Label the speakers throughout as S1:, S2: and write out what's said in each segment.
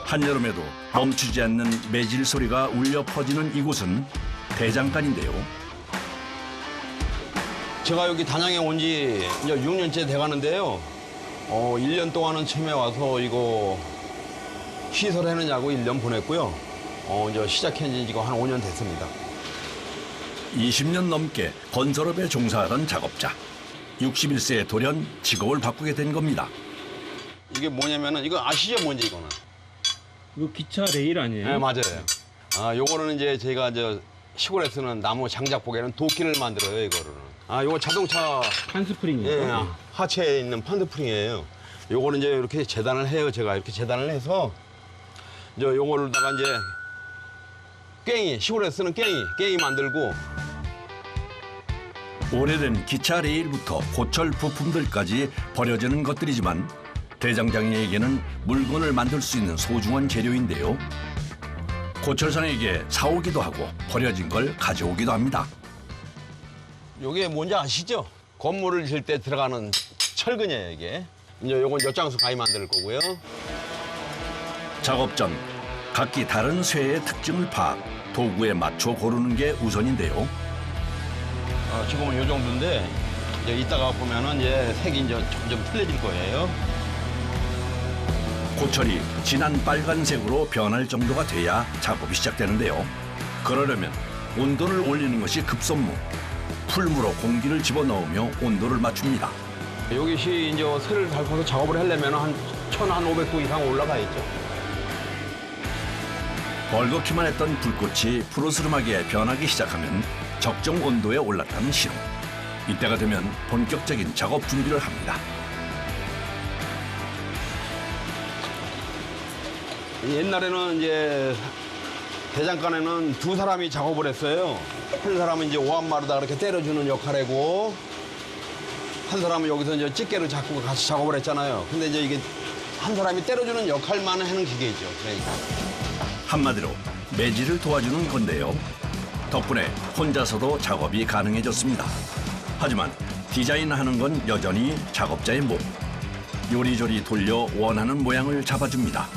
S1: 한여름에도 멈추지 않는 매질 소리가 울려 퍼지는 이곳은 대장간인데요.
S2: 제가 여기 단양에 온 지 이제 6년째 돼가는데요. 1년 동안은 처음에 와서 이거 시설해느냐고 1년 보냈고요. 이제 시작한 지가 한 5년 됐습니다.
S1: 20년 넘게 건설업에 종사하던 작업자. 61세에 돌연 직업을 바꾸게 된 겁니다.
S2: 이게 뭐냐면은 이거 아시죠, 뭔지 이거는?
S3: 이거 기차 레일 아니에요?
S2: 네, 맞아요. 요거는 이제 제가 시골에 쓰는 나무 장작복에는 도끼를 만들어요, 이거는. 요거 자동차
S3: 한스프링이요?
S2: 예, 하체에 있는 판드프링이에요. 요거는 이제 이렇게 재단을 해요. 제가 이렇게 재단을 해서 이제 요걸로다가 이제 괭이, 시골에 쓰는 괭이 만들고.
S1: 오래된 기차 레일부터 고철 부품들까지 버려지는 것들이지만 대장장이에게는 물건을 만들 수 있는 소중한 재료인데요. 고철상에게 사오기도 하고 버려진 걸 가져오기도 합니다.
S2: 요게 뭔지 아시죠? 건물을 질 때 들어가는 철근이에요, 이게. 이제 요건 엿장수 가위 만들 거고요.
S1: 작업 전 각기 다른 쇠의 특징을 파악, 도구에 맞춰 고르는 게 우선인데요.
S2: 지금은 요 정도인데 이제 이따가 보면은 이제 색이 이제 점점 틀려질 거예요.
S1: 고철이 진한 빨간색으로 변할 정도가 돼야 작업이 시작되는데요. 그러려면 온도를 올리는 것이 급선무. 풀무로 공기를 집어넣으며 온도를 맞춥니다.
S2: 여기시 이제 쇠를 닳고서 작업을 하려면 한 1500도 이상 올라가 있죠.
S1: 벌겋기만 했던 불꽃이 푸르스름하게 변하기 시작하면 적정 온도에 올랐다는 신호. 이때가 되면 본격적인 작업 준비를 합니다.
S2: 옛날에는 이제 대장간에는 두 사람이 작업을 했어요. 한 사람은 이제 오한마루다 그렇게 때려주는 역할이고, 한 사람은 여기서 이제 집게를 잡고 같이 작업을 했잖아요. 근데 이제 이게 한 사람이 때려주는 역할만 하는 기계죠. 그러니까.
S1: 한마디로 매질을 도와주는 건데요. 덕분에 혼자서도 작업이 가능해졌습니다. 하지만 디자인하는 건 여전히 작업자의 몫. 요리조리 돌려 원하는 모양을 잡아줍니다.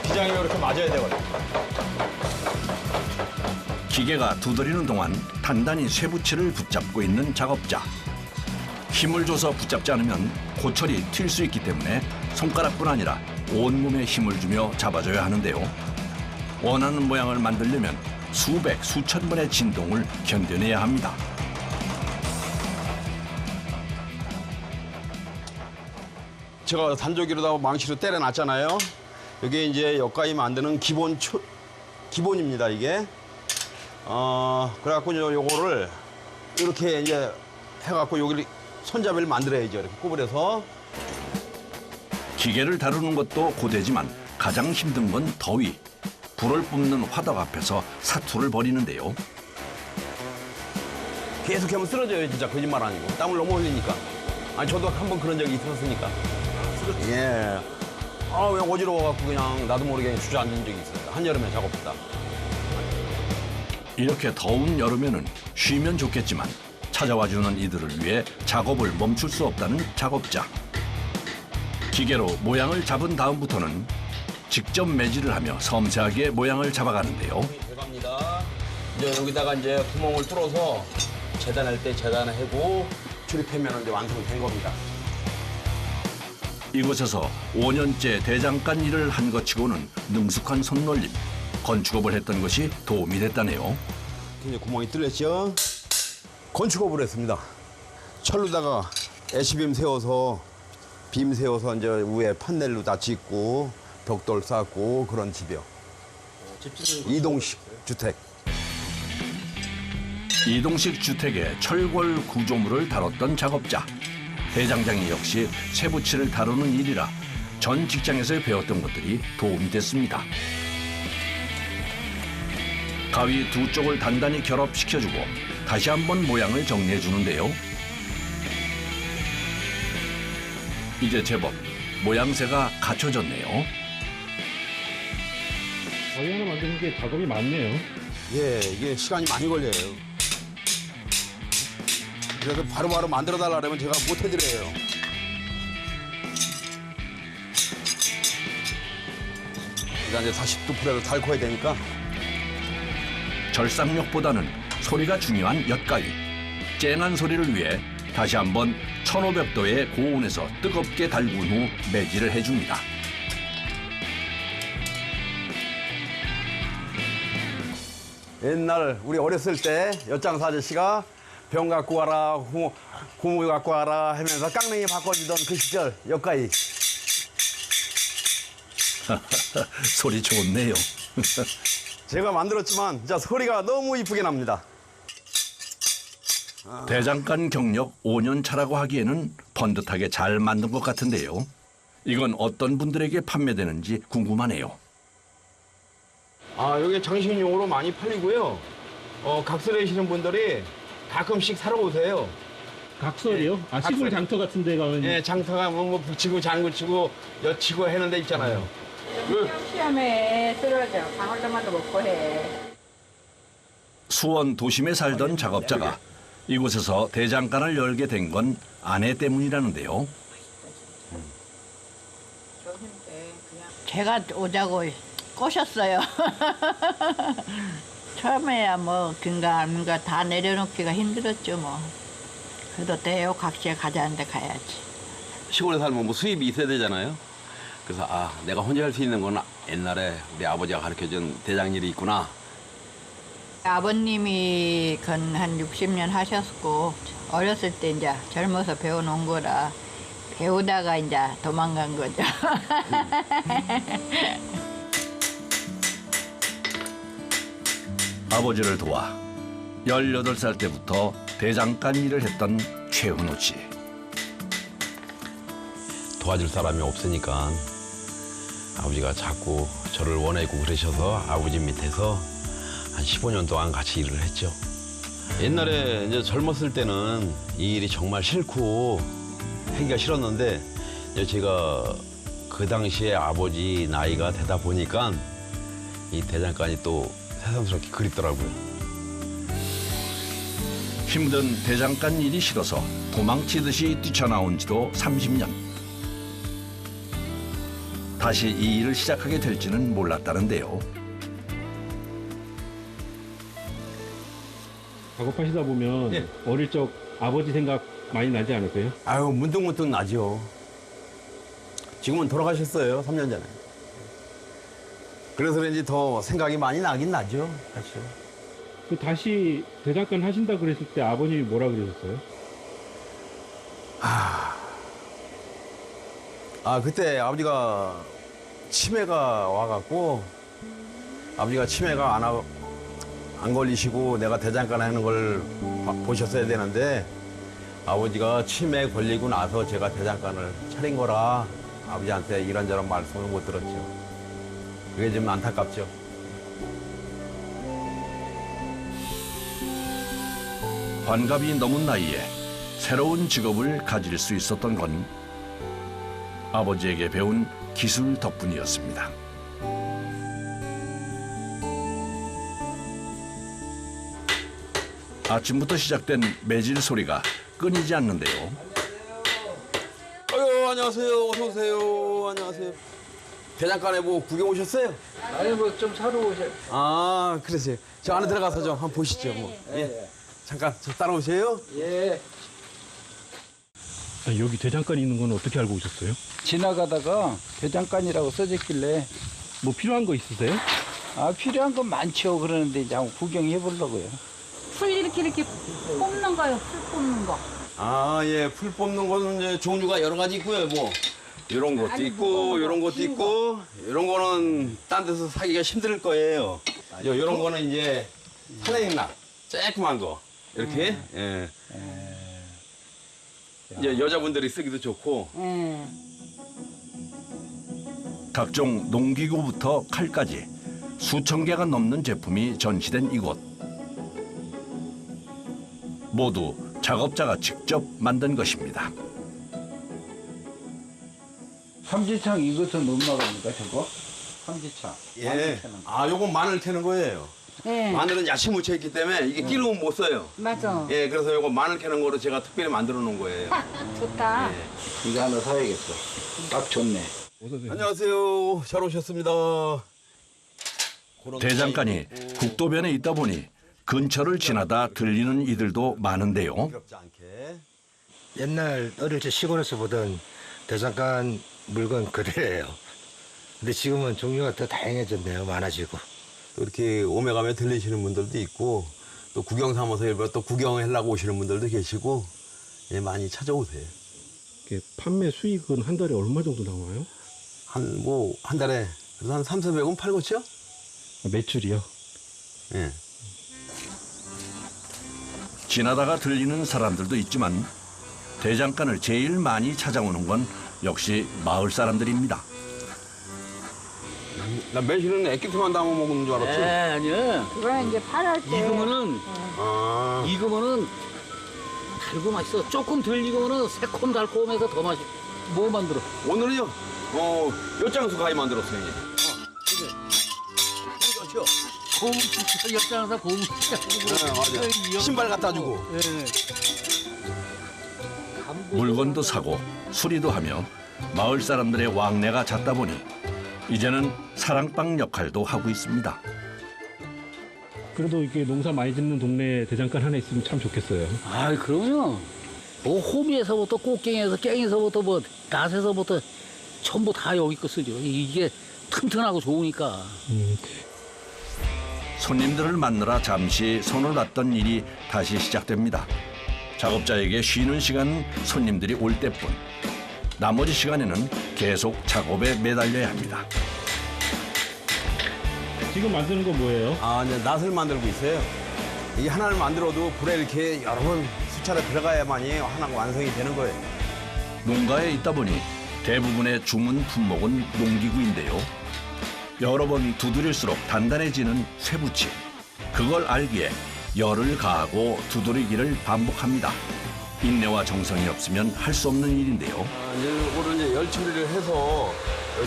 S2: 기장이 이렇게 맞아야 되거든요.
S1: 기계가 두드리는 동안 단단히 쇠붙이를 붙잡고 있는 작업자. 힘을 줘서 붙잡지 않으면 고철이 튈 수 있기 때문에 손가락뿐 아니라 온몸에 힘을 주며 잡아줘야 하는데요. 원하는 모양을 만들려면 수백, 수천 번의 진동을 견뎌내야 합니다.
S2: 제가 단조기로다가 망치로 때려놨잖아요. 이게 이제 여기까지 만드는 기본입니다, 이게. 그래갖고 요거를 이렇게 이제 해갖고 여기를 손잡이를 만들어야죠. 이렇게 구부려서.
S1: 기계를 다루는 것도 고되지만 가장 힘든 건 더위. 불을 뿜는 화덕 앞에서 사투를 벌이는데요.
S2: 계속 하면 쓰러져요, 진짜. 거짓말 아니고. 땀을 너무 흘리니까. 아니, 저도 한 번 그런 적이 있었으니까. 예. 그냥 어지러워갖고 그냥 나도 모르게 주저앉은 적이 있어요. 한여름에 작업하다.
S1: 이렇게 더운 여름에는 쉬면 좋겠지만 찾아와주는 이들을 위해 작업을 멈출 수 없다는 작업자. 기계로 모양을 잡은 다음부터는 직접 매질을 하며 섬세하게 모양을 잡아가는데요.
S2: 들어갑니다. 이제 여기다가 이제 구멍을 뚫어서 재단할 때 재단을 하고 출입하면 이제 완성된 겁니다.
S1: 이곳에서 5년째 대장간 일을 한 것 치고는 능숙한 손놀림. 건축업을 했던 것이 도움이 됐다네요.
S2: 이제 구멍이 뚫렸죠. 건축업을 했습니다. 철로다가 애시빔 세워서 빔 세워서 이제 위에 판넬로 다 짓고 벽돌 쌓고 그런 집이요. 이동식 주택.
S1: 이동식 주택의 철골 구조물을 다뤘던 작업자. 대장장이 역시 쇠붙이를 다루는 일이라 전 직장에서 배웠던 것들이 도움이 됐습니다. 가위 두 쪽을 단단히 결합시켜주고 다시 한번 모양을 정리해주는데요. 이제 제법 모양새가 갖춰졌네요.
S3: 가위 하나 만드는 게 작업이 많네요.
S2: 예, 이게 시간이 많이 걸려요. 그래서 바로바로 만들어 달라고 하면 제가 못 해드려요. 그러니까 이제 다시 또 불에를 달궈야 되니까.
S1: 절삭력보다는 소리가 중요한 엿가위. 쨍한 소리를 위해 다시 한번 1500도의 고온에서 뜨겁게 달군 후 매질을 해줍니다.
S2: 옛날 우리 어렸을 때 엿장사 아저씨가 병 갖고 와라, 고무 갖고 와라 하면서 깡냉이 바꿔주던 그 시절 엿가위.
S1: 소리 좋네요.
S2: 제가 만들었지만 진짜 소리가 너무 이쁘게 납니다.
S1: 대장간 경력 5년 차라고 하기에는 번듯하게 잘 만든 것 같은데요. 이건 어떤 분들에게 판매되는지 궁금하네요.
S2: 아, 여기 장식용으로 많이 팔리고요. 각설하시는 분들이 가끔씩 사러 오세요.
S3: 각설이요? 아, 시골 장터 같은 데 가면.
S2: 예, 장터가 뭐 붙이고 장구치고 엿치고 하는 데 있잖아요.
S4: 시험에 쓰러져. 방울토마토 먹고 해.
S1: 수원 도심에 살던 작업자가 이곳에서 대장간을 열게 된 건 아내 때문이라는데요.
S4: 제가 오자고 꼬셨어요. 처음에야 뭐 긴가 다 내려놓기가 힘들었죠 뭐. 그래도 대여각시에 가자는데 가야지.
S2: 시골에 살면 뭐 수입이 있어야 되잖아요. 그래서 아, 내가 혼자 할 수 있는 건 옛날에 우리 아버지가 가르쳐준 대장일이 있구나.
S4: 아버님이 한 60년 하셨고 어렸을 때 이제 젊어서 배워놓은 거라 배우다가 이제 도망간 거죠.
S1: 아버지를 도와 18살 때부터 대장간 일을 했던 최은호 씨.
S2: 도와줄 사람이 없으니까 아버지가 자꾸 저를 원하고 그러셔서 아버지 밑에서 한 15년 동안 같이 일을 했죠. 옛날에 이제 젊었을 때는 이 일이 정말 싫고 하기가 싫었는데 이제 제가 그 당시에 아버지 나이가 되다 보니까 이 대장간이 또 새삼스럽게 그립더라고요.
S1: 힘든 대장간 일이 싫어서 도망치듯이 뛰쳐나온 지도 30년. 다시 이 일을 시작하게 될지는 몰랐다는데요.
S3: 작업하시다 보면
S2: 예.
S3: 어릴 적 아버지 생각 많이 나지 않으세요?
S2: 아유, 문득문득 나죠. 지금은 돌아가셨어요, 3년 전에. 그래서 그런지 더 생각이 많이 나긴 나죠, 사실.
S3: 그 다시 대장간 하신다 그랬을 때 아버님이 뭐라 그러셨어요?
S2: 그때 아버지가 치매가 와갖고 아버지가 치매가 안 걸리시고 내가 대장간 하는 걸 보셨어야 되는데 아버지가 치매 걸리고 나서 제가 대장간을 차린 거라 아버지한테 이런저런 말씀을 못 들었죠. 그게 좀 안타깝죠.
S1: 환갑이 넘은 나이에 새로운 직업을 가질 수 있었던 건 아버지에게 배운 기술 덕분이었습니다. 아침부터 시작된 매질 소리가 끊이지 않는데요.
S2: 아유, 안녕하세요. 어서 오세요. 안녕하세요. 대장간에 뭐 구경 오셨어요?
S5: 아니 뭐 좀 사러 오세요.
S2: 아, 그러세요. 저 안에 들어가서 좀 한번 보시죠. 뭐. 예. 잠깐 저 따라오세요.
S5: 예.
S3: 아, 여기 대장간 있는 건 어떻게 알고 오셨어요?
S5: 지나가다가 대장간이라고 써졌길래
S3: 뭐 필요한 거 있으세요?
S5: 필요한 건 많죠. 그러는데 이제 한번 구경해 보려고요.
S6: 풀 이렇게 뽑는 거요. 풀 뽑는 거.
S2: 아, 예. 풀 뽑는 거는 이제 종류가 여러 가지 있고요. 뭐 이런 것도 있고 이런 것도 있고 이런 거는 딴 데서 사기가 힘들 거예요. 이런 거는 이제 산에있나 쬐끄만 거 이렇게 예. 이제 여자분들이 쓰기도 좋고
S1: 각종 농기구부터 칼까지 수천 개가 넘는 제품이 전시된 이곳. 모두 작업자가 직접 만든 것입니다.
S5: 삼지창 이것은 얼마입니까 저거? 삼지창.
S2: 예. 요건 마늘 캐는 거예요.
S6: 예.
S2: 마늘은 야채 묻혀 있기 때문에 이게 끼르면 못 써요.
S6: 맞아.
S2: 예, 그래서 요거 마늘 캐는 거로 제가 특별히 만들어 놓은 거예요.
S6: 좋다.
S5: 이거 하나 사야겠어. 딱 좋네.
S2: 안녕하세요. 잘 오셨습니다.
S1: 대장간이 국도변에 있다 보니 근처를 지나다 들리는 이들도 많은데요.
S2: 어렵지 않게.
S7: 옛날 어릴 때 시골에서 보던 대장간 물건 그대로예요. 근데 지금은 종류가 더 다양해졌네요. 많아지고.
S2: 또 이렇게 오며 가며 들리시는 분들도 있고 또 구경 삼아서 일부러 또 구경하려고 오시는 분들도 계시고 예, 많이 찾아오세요.
S3: 이게 판매 수익은 한 달에 얼마 정도 나와요?
S2: 한 달에 그래서 한 3,400원 팔고죠?
S3: 매출이요?
S2: 예.
S1: 지나다가 들리는 사람들도 있지만 대장간을 제일 많이 찾아오는 건 역시 마을 사람들입니다.
S2: 나 매실은 액기스만 담아 먹는 줄 알았지.
S5: 아니야.
S4: 그거는 이제 팔할 때
S5: 익으면은
S2: 아,
S5: 익으면은 달고 맛있어. 조금 덜 익으면은 새콤달콤해서 더 맛있어. 뭐 만들어?
S2: 오늘은요. 엿장수 가위 만들었어요. 형님. 이거죠.
S5: 고무 역장사 고무.
S2: 네, 맞아. 신발 갖다 주고.
S1: 물건도 사고 수리도 하며 마을 사람들의 왕래가 잦다 보니 이제는 사랑방 역할도 하고 있습니다.
S3: 그래도 이렇게 농사 많이 짓는 동네에 대장간 하나 있으면 참 좋겠어요.
S5: 아, 그럼요. 뭐 호미에서부터 꽃갱이에서 깽에서부터 뭐 낫에서부터 전부 다 여기 거 쓰죠. 이게 튼튼하고 좋으니까.
S1: 손님들을 만나러 잠시 손을 놨던 일이 다시 시작됩니다. 작업자에게 쉬는 시간은 손님들이 올 때뿐. 나머지 시간에는 계속 작업에 매달려야 합니다.
S3: 지금 만드는 건 뭐예요?
S2: 아, 이제 낫을 만들고 있어요. 이 하나를 만들어도 불에 이렇게 여러 번 수차례 들어가야만이 하나가 완성이 되는 거예요.
S1: 농가에 있다 보니 대부분의 주문 품목은 농기구인데요. 여러 번 두드릴수록 단단해지는 쇠붙이. 그걸 알기에 열을 가하고 두드리기를 반복합니다. 인내와 정성이 없으면 할 수 없는 일인데요.
S2: 이제 오늘 이제 열 처리를 해서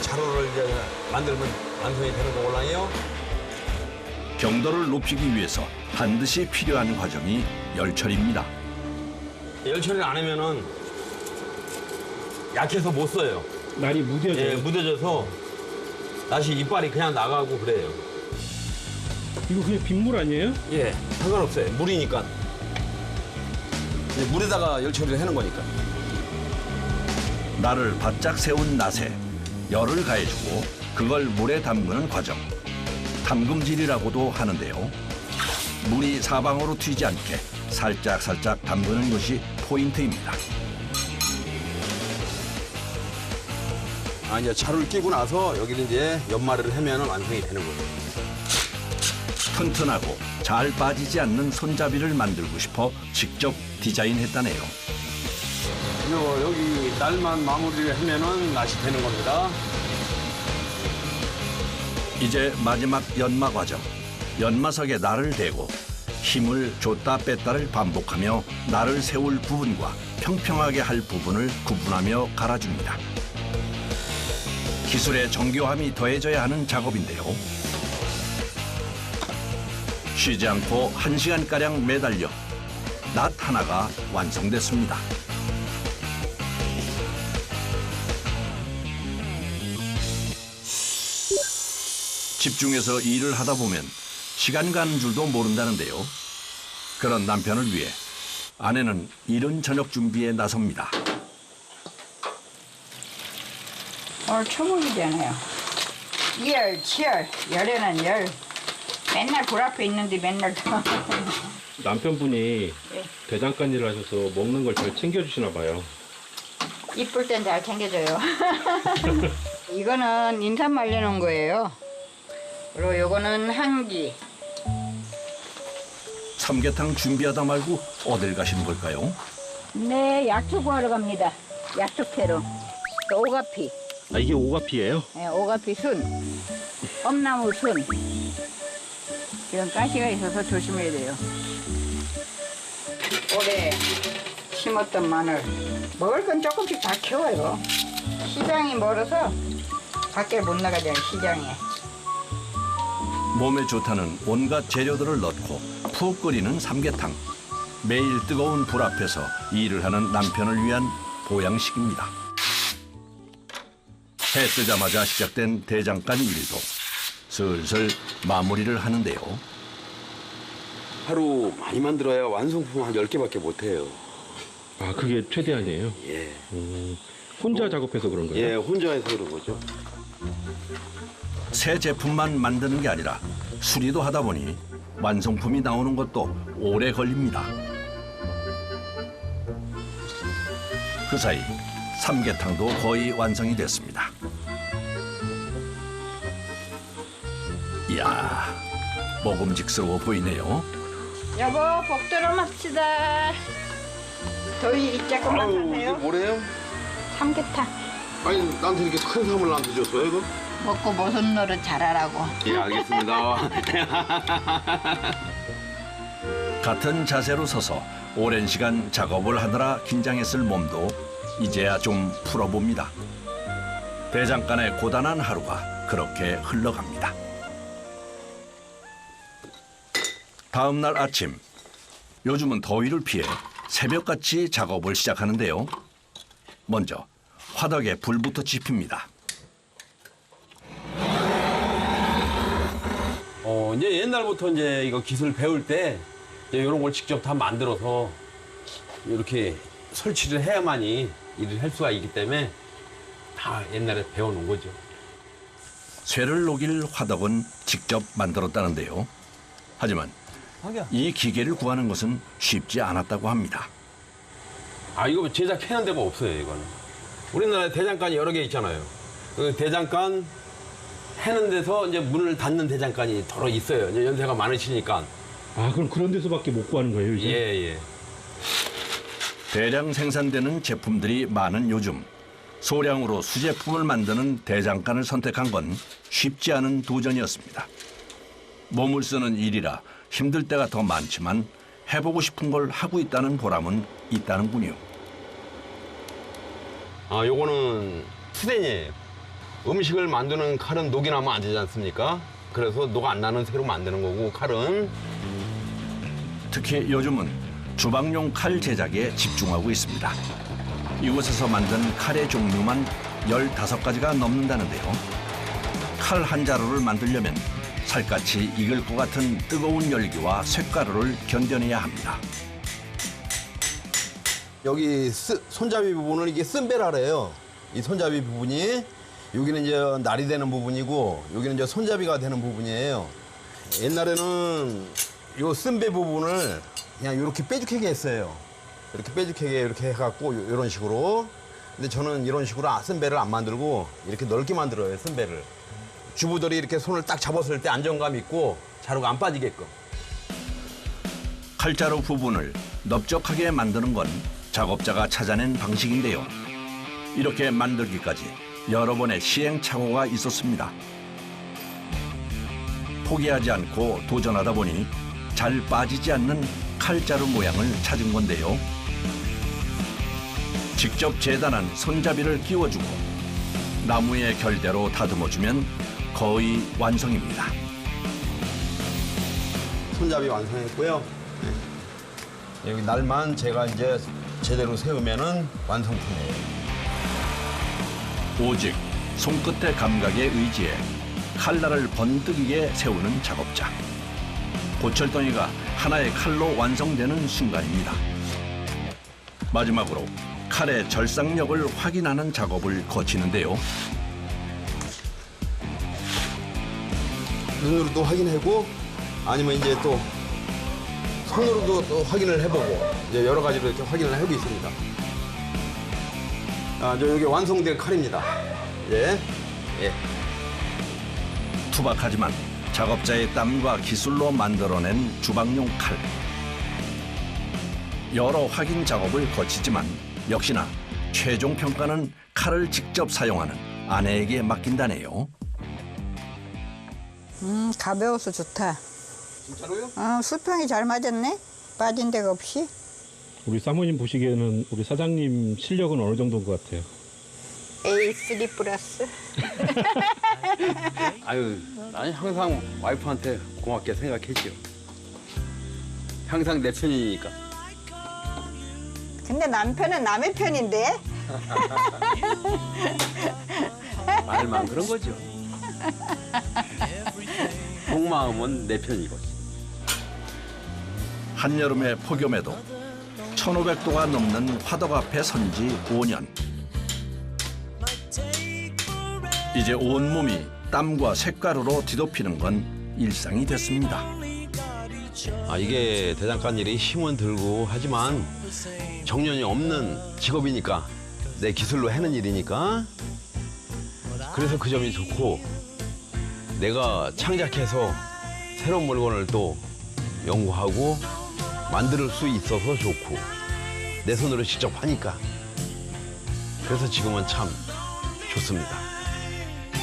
S2: 자루를 이제 만들면 완성이 되는 거올라요.
S1: 경도를 높이기 위해서 반드시 필요한 과정이 열처리입니다.
S2: 열 처리를 안 하면은 약해서 못 써요.
S3: 날이 무뎌져요.
S2: 예, 무뎌져서 다시 이빨이 그냥 나가고 그래요.
S3: 이거 그냥 빗물 아니에요?
S2: 예, 상관없어요. 물이니까. 이제 물에다가 열 처리를 하는 거니까.
S1: 날을 바짝 세운 낫에 열을 가해주고 그걸 물에 담그는 과정. 담금질이라고도 하는데요. 물이 사방으로 튀지 않게 살짝 담그는 것이 포인트입니다.
S2: 아, 이제 자루를 끼고 나서 여기를 이제 연마를 하면 완성이 되는 거예요.
S1: 튼튼하고 잘 빠지지 않는 손잡이를 만들고 싶어 직접 디자인했다네요.
S2: 여기 날만 마무리를 하면은 낫이 되는 겁니다.
S1: 이제 마지막 연마 과정. 연마석에 날을 대고 힘을 줬다 뺐다를 반복하며 날을 세울 부분과 평평하게 할 부분을 구분하며 갈아줍니다. 기술의 정교함이 더해져야 하는 작업인데요. 쉬지 않고 1시간가량 매달려 낫 하나가 완성됐습니다. 집중해서 일을 하다 보면 시간 가는 줄도 모른다는데요. 그런 남편을 위해 아내는 이른 저녁 준비에 나섭니다.
S4: 오늘 초복이잖아요. 이열, 치열, 열에는 열. 맨날 불 앞에 있는데 맨날
S3: 남편분이 대장간 일을 하셔서 먹는 걸 잘 챙겨주시나 봐요.
S4: 이쁠 땐 잘 챙겨줘요. 이거는 인삼 말려놓은 거예요. 그리고 요거는 한기.
S1: 삼계탕 준비하다 말고 어딜 가시는 걸까요?
S4: 네, 약초 구하러 갑니다. 약초 캐러. 또 오가피.
S3: 아, 이게 오가피예요?
S4: 네, 오가피 순. 엄나무 순. 이런 가시가 있어서 조심해야 돼요. 올해 심었던 마늘. 먹을 건 조금씩 다 키워요. 시장이 멀어서 밖에 못 나가잖아요, 시장에.
S1: 몸에 좋다는 온갖 재료들을 넣고 푹 끓이는 삼계탕. 매일 뜨거운 불 앞에서 일을 하는 남편을 위한 보양식입니다. 해 뜨자마자 시작된 대장간 일도 슬슬 마무리를 하는데요.
S2: 하루 많이 만들어야 완성품 한 10개밖에 못해요.
S3: 아, 그게 최대한이에요?
S2: 예.
S3: 혼자 작업해서 그런가요?
S2: 예, 혼자 해서 그런 거죠.
S1: 새 제품만 만드는 게 아니라 수리도 하다 보니 완성품이 나오는 것도 오래 걸립니다. 그 사이 삼계탕도 거의 완성이 됐습니다. 이야, 먹음직스러워 보이네요.
S4: 여보, 복도로 맙시다. 더위 조금만
S2: 아유, 이게
S4: 하세요.
S2: 뭐래요?
S4: 삼계탕.
S2: 아니, 나한테 이렇게 큰 선물 나한테 줬어요, 이거?
S4: 먹고 무슨 노릇 잘하라고.
S2: 예, 알겠습니다.
S1: 같은 자세로 서서 오랜 시간 작업을 하느라 긴장했을 몸도 이제야 좀 풀어봅니다. 대장간의 고단한 하루가 그렇게 흘러갑니다. 다음 날 아침, 요즘은 더위를 피해 새벽같이 작업을 시작하는데요. 먼저 화덕에 불부터 지핍니다.
S2: 이제 옛날부터 이제 이거 기술 배울 때 이제 이런 걸 직접 다 만들어서 이렇게 설치를 해야만이 일을 할 수가 있기 때문에 다 옛날에 배워놓은 거죠.
S1: 쇠를 녹일 화덕은 직접 만들었다는데요. 하지만 이 기계를 구하는 것은 쉽지 않았다고 합니다.
S2: 아, 이거 제작해놓은 데가 없어요, 이거는. 우리나라에 대장간이 여러 개 있잖아요. 그 대장간 해는 데서 이제 문을 닫는 대장간이 더러 있어요. 이제 연세가 많으시니까.
S3: 아, 그럼 그런 데서밖에 못 구하는 거예요, 이제?
S2: 예, 예.
S1: 대량 생산되는 제품들이 많은 요즘 소량으로 수제품을 만드는 대장간을 선택한 건 쉽지 않은 도전이었습니다. 몸을 쓰는 일이라 힘들 때가 더 많지만 해보고 싶은 걸 하고 있다는 보람은 있다는군요.
S2: 아, 요거는 수den이에요. 음식을 만드는 칼은 녹이 나면 안 되지 않습니까? 그래서 녹 안 나는 새로 만드는 거고, 칼은.
S1: 특히 요즘은 주방용 칼 제작에 집중하고 있습니다. 이곳에서 만든 칼의 종류만 15가지가 넘는다는데요. 칼 한 자루를 만들려면 살갗이 익을 것 같은 뜨거운 열기와 쇳가루를 견뎌내야 합니다.
S2: 여기 손잡이 부분을 이게 쓴베라래요. 이 손잡이 부분이 여기는 이제 날이 되는 부분이고 여기는 이제 손잡이가 되는 부분이에요. 옛날에는 이 쓴배 부분을 그냥 이렇게 뾰족하게 했어요. 이렇게 뾰족하게 이렇게 해갖고 이런 식으로. 근데 저는 이런 식으로 쓴배를 안 만들고 이렇게 넓게 만들어요, 쓴배를. 주부들이 이렇게 손을 딱 잡았을 때 안정감 있고 자루가 안 빠지게끔.
S1: 칼자루 부분을 넓적하게 만드는 건 작업자가 찾아낸 방식인데요. 이렇게 만들기까지 여러 번의 시행착오가 있었습니다. 포기하지 않고 도전하다 보니 잘 빠지지 않는 칼자루 모양을 찾은 건데요. 직접 재단한 손잡이를 끼워주고 나무의 결대로 다듬어주면 거의 완성입니다.
S2: 손잡이 완성했고요. 여기 날만 제가 이제 제대로 세우면은 완성품이에요.
S1: 오직 손끝의 감각에 의지해 칼날을 번뜩이게 세우는 작업자. 고철덩이가 하나의 칼로 완성되는 순간입니다. 마지막으로 칼의 절삭력을 확인하는 작업을 거치는데요.
S2: 눈으로도 확인하고 아니면 이제 또 손으로도 또 확인을 해보고 이제 여러 가지로 이렇게 확인을 하고 있습니다. 아, 저 여기 완성된 칼입니다. 예, 예.
S1: 투박하지만 작업자의 땀과 기술로 만들어낸 주방용 칼. 여러 확인 작업을 거치지만 역시나 최종 평가는 칼을 직접 사용하는 아내에게 맡긴다네요.
S4: 가벼워서 좋다.
S2: 진짜로요?
S4: 수평이 잘 맞았네. 빠진 데가 없이.
S3: 우리 사모님 보시기에는 우리 사장님 실력은 어느 정도인 것 같아요?
S4: A3 플러스.
S2: 아유, 나는 항상 와이프한테 고맙게 생각했죠. 항상 내 편이니까.
S4: 근데 남편은 남의 편인데.
S2: 말만 그런 거죠. 속마음은 내 편이고.
S1: 한여름의 폭염에도 1500도가 넘는 화덕 앞에 선지 5년. 이제 온몸이 땀과 색가루로 뒤덮이는 건 일상이 됐습니다.
S2: 이게 대장간 일이 힘은 들고 하지만 정년이 없는 직업이니까 내 기술로 해는 일이니까 그래서 그 점이 좋고 내가 창작해서 새로운 물건을 또 연구하고 만들 수 있어서 좋고 내 손으로 직접 하니까 그래서 지금은 참 좋습니다.